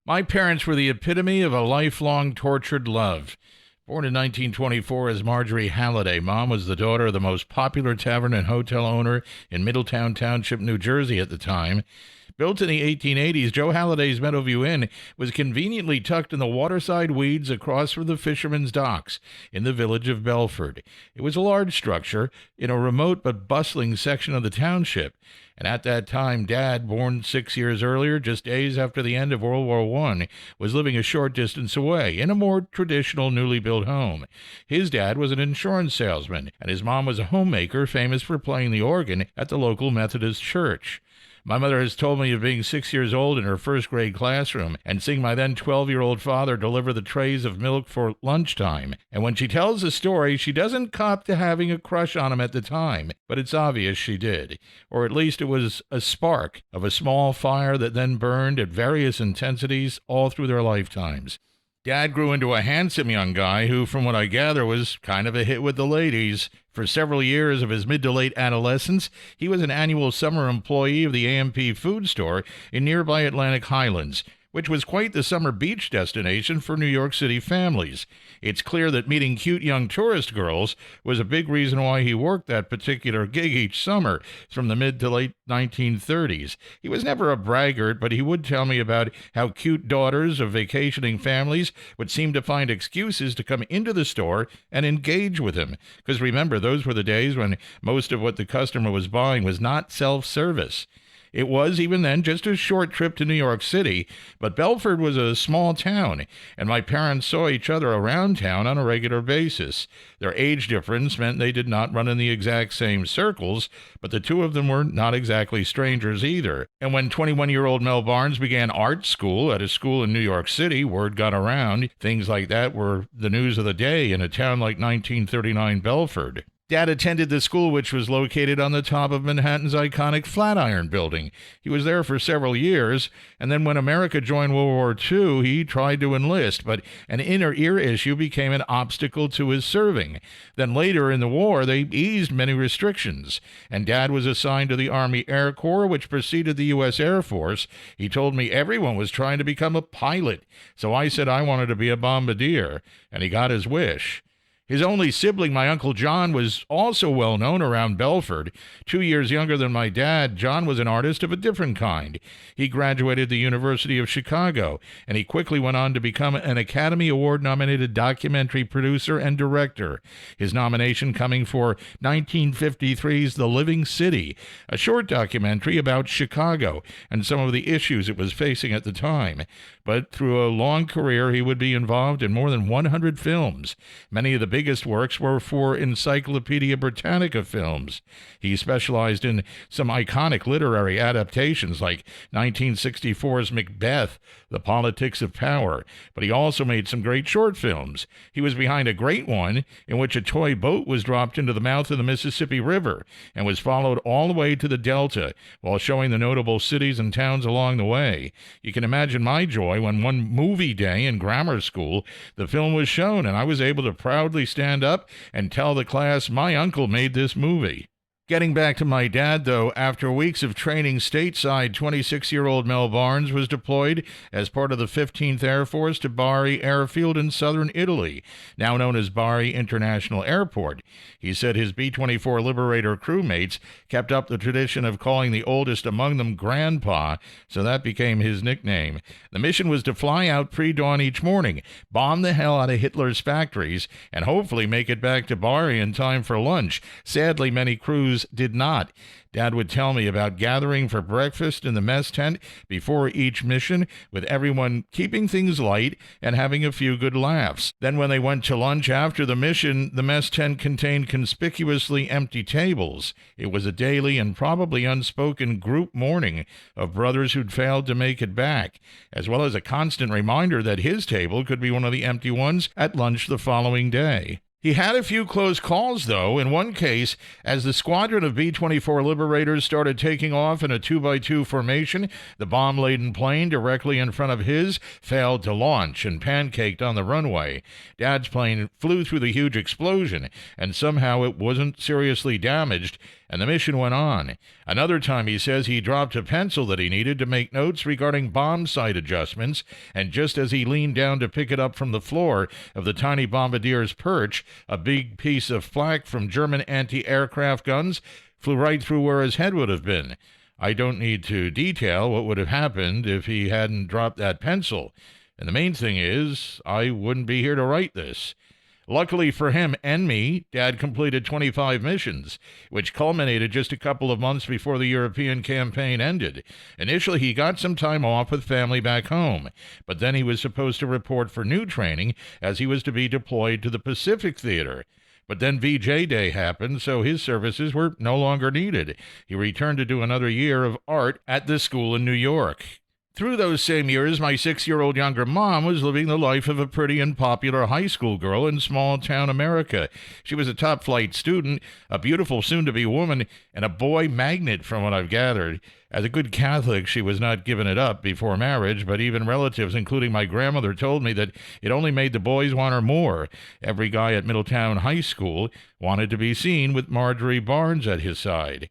My parents were the epitome of a lifelong tortured love. Born in 1924 as Marjorie Halliday, Mom was the daughter of the most popular tavern and hotel owner in Middletown Township, New Jersey at the time. Built in the 1880s, Joe Halliday's Meadowview Inn was conveniently tucked in the waterside weeds across from the fishermen's docks in the village of Belford. It was a large structure in a remote but bustling section of the township. And at that time, Dad, born 6 years earlier, just days after the end of World War I, was living a short distance away in a more traditional newly built home. His dad was an insurance salesman, and his mom was a homemaker famous for playing the organ at the local Methodist church. My mother has told me of being 6 years old in her first-grade classroom and seeing my then 12-year-old father deliver the trays of milk for lunchtime. And when she tells the story, she doesn't cop to having a crush on him at the time, but it's obvious she did. Or at least it was a spark of a small fire that then burned at various intensities all through their lifetimes. Dad grew into a handsome young guy who, from what I gather, was kind of a hit with the ladies. For several years of his mid to late adolescence, he was an annual summer employee of the A&P food store in nearby Atlantic Highlands, which was quite the summer beach destination for New York City families. It's clear that meeting cute young tourist girls was a big reason why he worked that particular gig each summer from the mid to late 1930s. He was never a braggart, but he would tell me about how cute daughters of vacationing families would seem to find excuses to come into the store and engage with him. Because remember, those were the days when most of what the customer was buying was not self-service. It was, even then, just a short trip to New York City, but Belford was a small town, and my parents saw each other around town on a regular basis. Their age difference meant they did not run in the exact same circles, but the two of them were not exactly strangers either. And when 21-year-old Mel Barnes began art school at a school in New York City, word got around. Things like that were the news of the day in a town like 1939 Belford. Dad attended the school, which was located on the top of Manhattan's iconic Flatiron Building. He was there for several years, and then when America joined World War II, he tried to enlist, but an inner ear issue became an obstacle to his serving. Then later in the war, they eased many restrictions, and Dad was assigned to the Army Air Corps, which preceded the U.S. Air Force. He told me everyone was trying to become a pilot, so I said I wanted to be a bombardier, and he got his wish. His only sibling, my Uncle John, was also well known around Belford. 2 years younger than my dad, John was an artist of a different kind. He graduated the University of Chicago, and he quickly went on to become an Academy Award-nominated documentary producer and director, his nomination coming for 1953's The Living City, a short documentary about Chicago and some of the issues it was facing at the time. But through a long career, he would be involved in more than 100 films. Many of the biggest works were for Encyclopedia Britannica films. He specialized in some iconic literary adaptations like 1964's Macbeth, The Politics of Power, but he also made some great short films. He was behind a great one in which a toy boat was dropped into the mouth of the Mississippi River and was followed all the way to the Delta while showing the notable cities and towns along the way. You can imagine my joy when one movie day in grammar school, the film was shown and I was able to proudly stand up and tell the class my uncle made this movie. Getting back to my dad, though, after weeks of training stateside, 26-year-old Mel Barnes was deployed as part of the 15th Air Force to Bari Airfield in southern Italy, now known as Bari International Airport. He said his B-24 Liberator crewmates kept up the tradition of calling the oldest among them Grandpa, so that became his nickname. The mission was to fly out pre-dawn each morning, bomb the hell out of Hitler's factories, and hopefully make it back to Bari in time for lunch. Sadly, many crews did not. Dad would tell me about gathering for breakfast in the mess tent before each mission, with everyone keeping things light and having a few good laughs. Then when they went to lunch after the mission, the mess tent contained conspicuously empty tables. It was a daily and probably unspoken group mourning of brothers who'd failed to make it back, as well as a constant reminder that his table could be one of the empty ones at lunch the following day. He had a few close calls, though. In one case, as the squadron of B-24 Liberators started taking off in a 2x2 formation, the bomb-laden plane directly in front of his failed to launch and pancaked on the runway. Dad's plane flew through the huge explosion, and somehow it wasn't seriously damaged, And the mission went on. Another time, he says he dropped a pencil that he needed to make notes regarding bomb sight adjustments, and just as he leaned down to pick it up from the floor of the tiny bombardier's perch, a big piece of flak from German anti-aircraft guns flew right through where his head would have been. I don't need to detail what would have happened if he hadn't dropped that pencil. And the main thing is, I wouldn't be here to write this. Luckily for him and me, Dad completed 25 missions, which culminated just a couple of months before the European campaign ended. Initially, he got some time off with family back home, but then he was supposed to report for new training as he was to be deployed to the Pacific Theater. But then VJ Day happened, so his services were no longer needed. He returned to do another year of art at the school in New York. Through those same years, my 6-year-old younger mom was living the life of a pretty and popular high school girl in small-town America. She was a top-flight student, a beautiful soon-to-be woman, and a boy magnet from what I've gathered. As a good Catholic, she was not giving it up before marriage, but even relatives, including my grandmother, told me that it only made the boys want her more. Every guy at Middletown High School wanted to be seen with Marjorie Barnes at his side.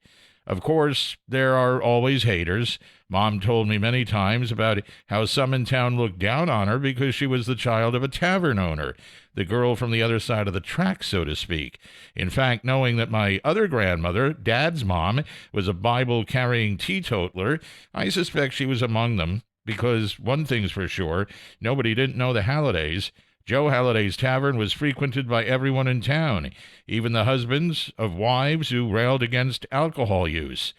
Of course, there are always haters. Mom told me many times about how some in town looked down on her because she was the child of a tavern owner, the girl from the other side of the tracks, so to speak. In fact, knowing that my other grandmother, Dad's mom, was a Bible-carrying teetotaler, I suspect she was among them, because one thing's for sure, nobody didn't know the Hallidays. Joe Halliday's tavern was frequented by everyone in town, even the husbands of wives who railed against alcohol use.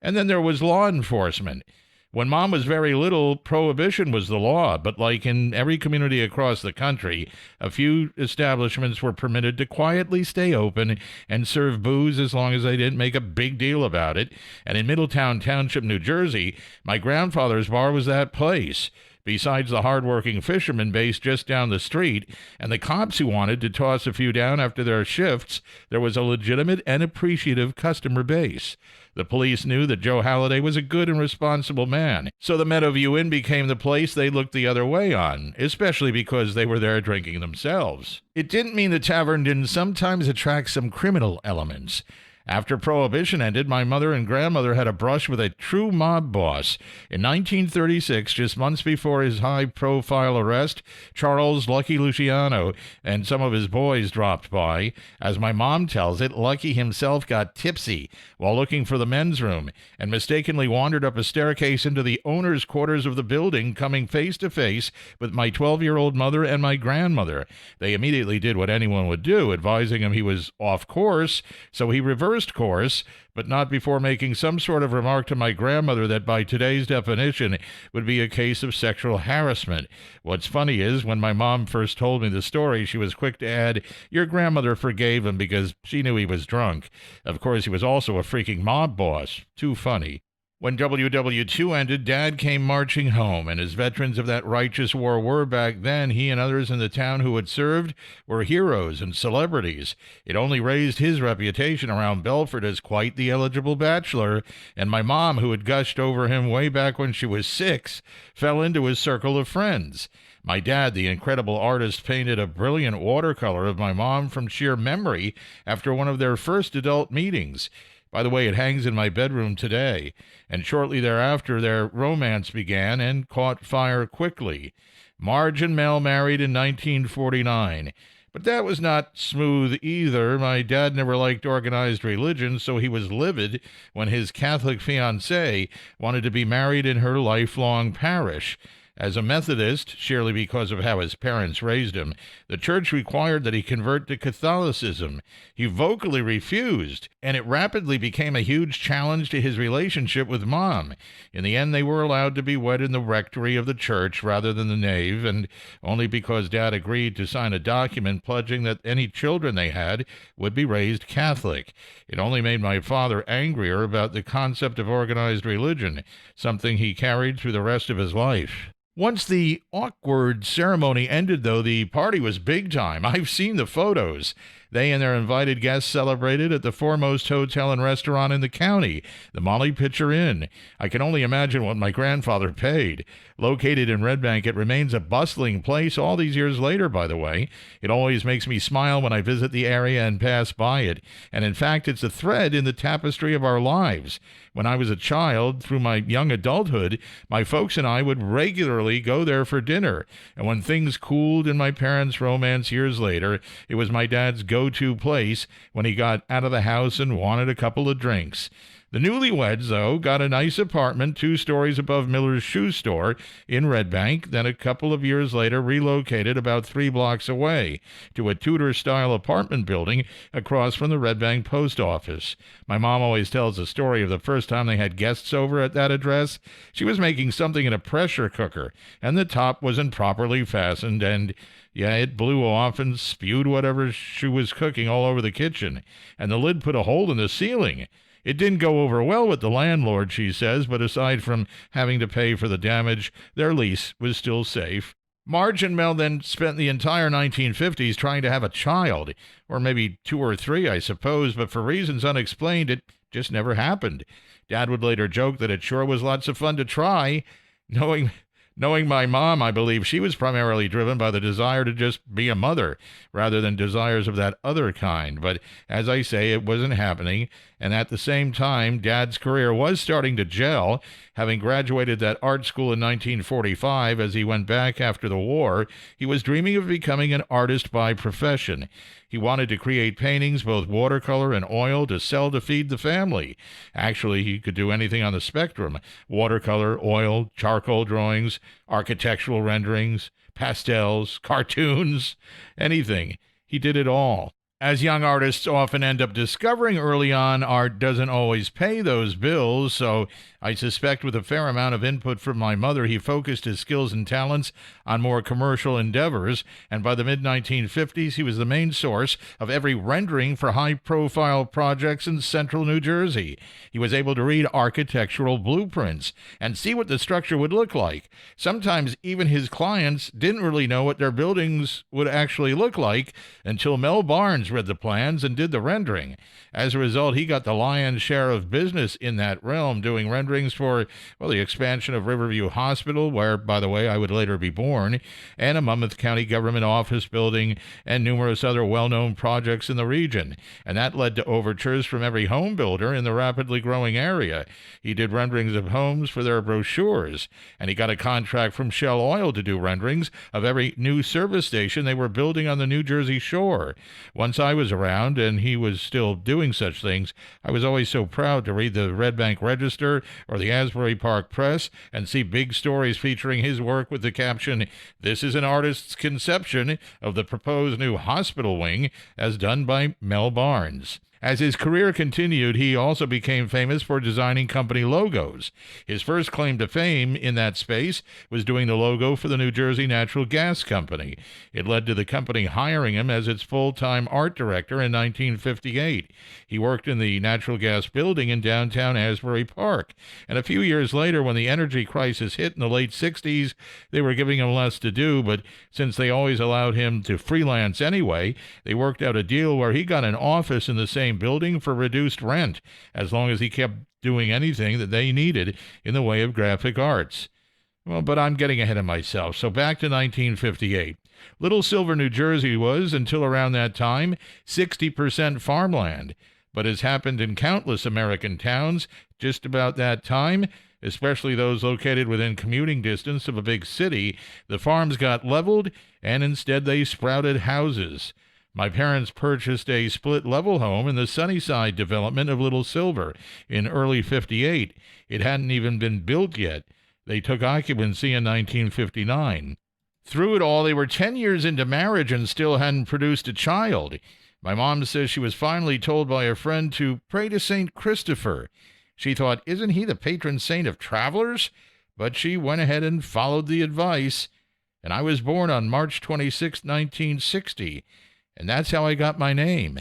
And then there was law enforcement. When Mom was very little, prohibition was the law, but like in every community across the country, a few establishments were permitted to quietly stay open and serve booze as long as they didn't make a big deal about it. And in Middletown Township, New Jersey, my grandfather's bar was that place. Besides the hard-working fishermen based just down the street and the cops who wanted to toss a few down after their shifts, there was a legitimate and appreciative customer base. The police knew that Joe Halliday was a good and responsible man, so the Meadowview Inn became the place they looked the other way on, especially because they were there drinking themselves. It didn't mean the tavern didn't sometimes attract some criminal elements. After Prohibition ended, my mother and grandmother had a brush with a true mob boss. In 1936, just months before his high-profile arrest, Charles Lucky Luciano and some of his boys dropped by. As my mom tells it, Lucky himself got tipsy while looking for the men's room and mistakenly wandered up a staircase into the owner's quarters of the building, coming face-to-face with my 12-year-old mother and my grandmother. They immediately did what anyone would do, advising him he was off course, so he reversed course, but not before making some sort of remark to my grandmother that by today's definition would be a case of sexual harassment. What's funny is, when my mom first told me the story, she was quick to add, "Your grandmother forgave him because she knew he was drunk. Of course, he was also a freaking mob boss." Too funny. When WW2 ended, Dad came marching home, and as veterans of that righteous war were back then, he and others in the town who had served were heroes and celebrities. It only raised his reputation around Belford as quite the eligible bachelor, and my mom, who had gushed over him way back when she was 6, fell into his circle of friends. My dad, the incredible artist, painted a brilliant watercolor of my mom from sheer memory after one of their first adult meetings. By the way, it hangs in my bedroom today, and shortly thereafter their romance began and caught fire quickly. Marge and Mel married in 1949, but that was not smooth either. My dad never liked organized religion, so he was livid when his Catholic fiancée wanted to be married in her lifelong parish. As a Methodist, surely because of how his parents raised him, the church required that he convert to Catholicism. He vocally refused, and it rapidly became a huge challenge to his relationship with Mom. In the end, they were allowed to be wed in the rectory of the church rather than the nave, and only because Dad agreed to sign a document pledging that any children they had would be raised Catholic. It only made my father angrier about the concept of organized religion, something he carried through the rest of his life. Once the awkward ceremony ended, though, the party was big time. I've seen the photos. They and their invited guests celebrated at the foremost hotel and restaurant in the county, the Molly Pitcher Inn. I can only imagine what my grandfather paid. Located in Red Bank, it remains a bustling place all these years later, by the way. It always makes me smile when I visit the area and pass by it. And in fact, it's a thread in the tapestry of our lives. When I was a child, through my young adulthood, my folks and I would regularly go there for dinner. And when things cooled in my parents' romance years later, it was my dad's go-to place when he got out of the house and wanted a couple of drinks. The newlyweds, though, got a nice apartment 2 stories above Miller's Shoe Store in Red Bank, then a couple of years later relocated about 3 blocks away to a Tudor-style apartment building across from the Red Bank post office. My mom always tells the story of the first time they had guests over at that address. She was making something in a pressure cooker, and the top wasn't properly fastened, and yeah, it blew off and spewed whatever she was cooking all over the kitchen, and the lid put a hole in the ceiling. It didn't go over well with the landlord, she says, but aside from having to pay for the damage, their lease was still safe. Marge and Mel then spent the entire 1950s trying to have a child, or maybe 2 or 3, I suppose, but for reasons unexplained, it just never happened. Dad would later joke that it sure was lots of fun to try. Knowing my mom, I believe she was primarily driven by the desire to just be a mother, rather than desires of that other kind. But as I say, it wasn't happening, and at the same time, Dad's career was starting to gel. Having graduated that art school in 1945, as he went back after the war, he was dreaming of becoming an artist by profession. He wanted to create paintings, both watercolor and oil, to sell to feed the family. Actually, he could do anything on the spectrum: watercolor, oil, charcoal drawings, architectural renderings, pastels, cartoons, anything. He did it all. As young artists often end up discovering early on, art doesn't always pay those bills, so I suspect with a fair amount of input from my mother, he focused his skills and talents on more commercial endeavors, and by the mid-1950s, he was the main source of every rendering for high-profile projects in central New Jersey. He was able to read architectural blueprints and see what the structure would look like. Sometimes even his clients didn't really know what their buildings would actually look like until Mel Barnes read the plans and did the rendering. As a result, he got the lion's share of business in that realm, doing renderings for, well, the expansion of Riverview Hospital, where, by the way, I would later be born, and a Monmouth County government office building, and numerous other well-known projects in the region. And that led to overtures from every home builder in the rapidly growing area. He did renderings of homes for their brochures, and he got a contract from Shell Oil to do renderings of every new service station they were building on the New Jersey shore. Once I was around, and he was still doing such things, I was always so proud to read the Red Bank Register or the Asbury Park Press and see big stories featuring his work with the caption, "This is an artist's conception of the proposed new hospital wing as done by Mel Barnes." As his career continued, he also became famous for designing company logos. His first claim to fame in that space was doing the logo for the New Jersey Natural Gas Company. It led to the company hiring him as its full-time art director in 1958. He worked in the natural gas building in downtown Asbury Park. And a few years later, when the energy crisis hit in the late 60s, they were giving him less to do, but since they always allowed him to freelance anyway, they worked out a deal where he got an office in the same building for reduced rent, as long as he kept doing anything that they needed in the way of graphic arts. Well, but I'm getting ahead of myself, so back to 1958. Little Silver, New Jersey was, until around that time, 60% farmland. But as happened in countless American towns just about that time, especially those located within commuting distance of a big city, the farms got leveled, and instead they sprouted houses. My parents purchased a split-level home in the Sunnyside development of Little Silver in early '58. It hadn't even been built yet. They took occupancy in 1959. Through it all, they were 10 years into marriage and still hadn't produced a child. My mom says she was finally told by a friend to pray to St. Christopher. She thought, isn't he the patron saint of travelers? But she went ahead and followed the advice. And I was born on March 26, 1960. And that's how I got my name.